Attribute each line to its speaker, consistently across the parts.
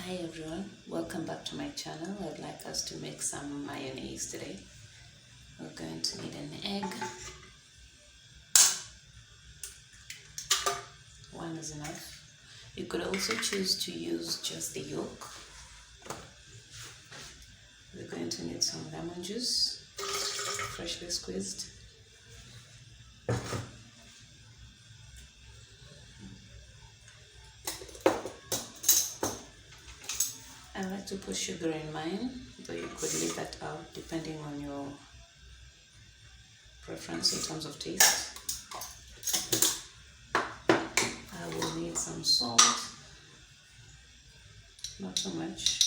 Speaker 1: Hi everyone, welcome back to my channel. I'd like us to make some mayonnaise today. We're going to need an egg. One is enough. You could also choose to use just the yolk. We're going to need some lemon juice, freshly squeezed. I like to put sugar in mine, though you could leave that out depending on your preference in terms of taste. I will need some salt, not too much.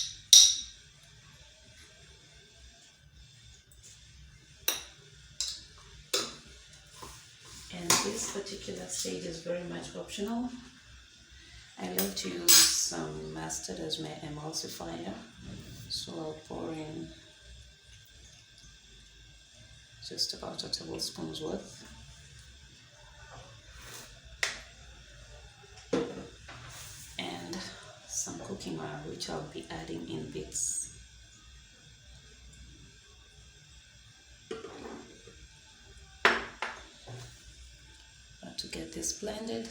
Speaker 1: And this particular stage is very much optional. I like to use some mustard as my emulsifier, so I'll pour in just about a tablespoon's worth. And some cooking oil, which I'll be adding in bits. But to get this blended,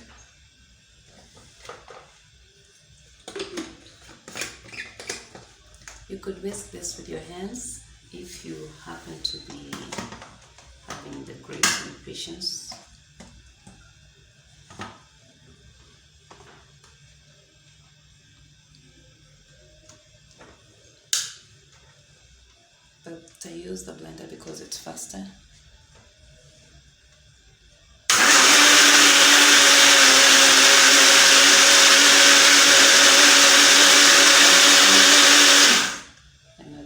Speaker 1: you could whisk this with your hands if you happen to be having the grace and patience. But I use the blender because it's faster.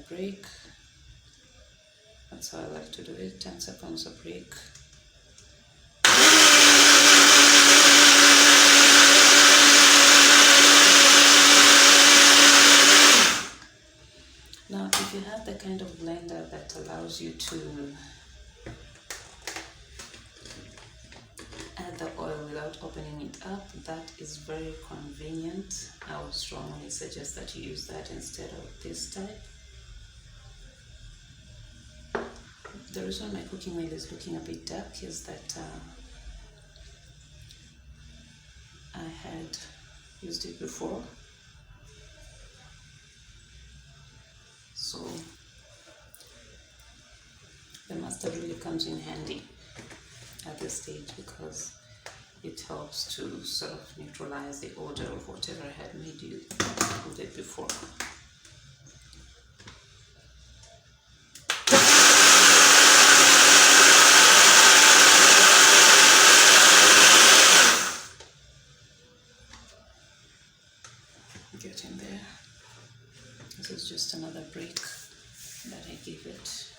Speaker 1: Break. That's how I like to do it. 10 seconds of break. Now, if you have the kind of blender that allows you to add the oil without opening it up, that is very convenient. I would strongly suggest that you use that instead of this type. The reason my cooking oil is looking a bit dark is that I had used it before, so the mustard really comes in handy at this stage because it helps to sort of neutralize the odor of whatever I had made you with it before. Get in there. This is just another break that I give it.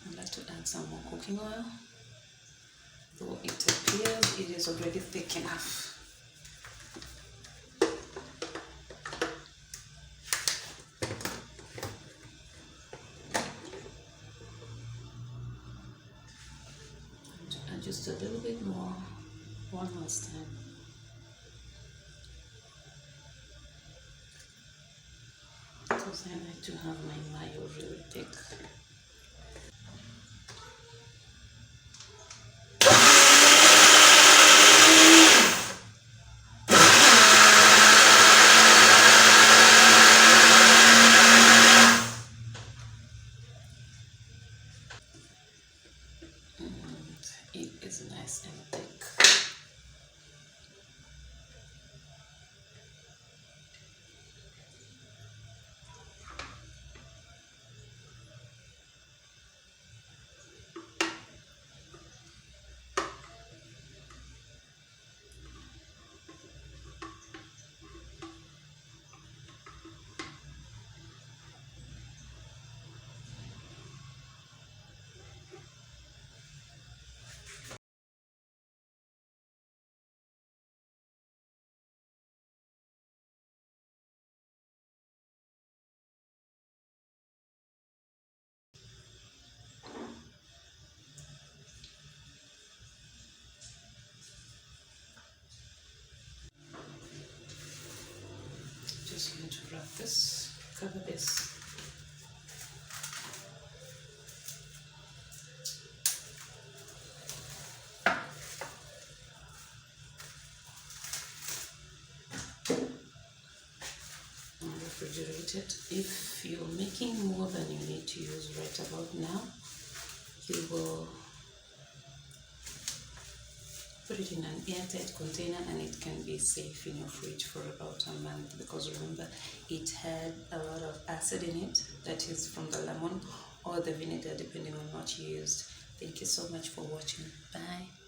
Speaker 1: I'd like to add some more cooking oil, though it appears it is already thick enough. Just a little bit more, one last time. Because I like to have my mayo really thick. It is nice and thick. wrap this, cover this. And refrigerate it. If you're making more than you need to use right about now, you will put it in an airtight container and it can be safe in your fridge for about a month, because remember it had a lot of acid in it that is from the lemon or the vinegar, depending on what you used. Thank you so much for watching. Bye.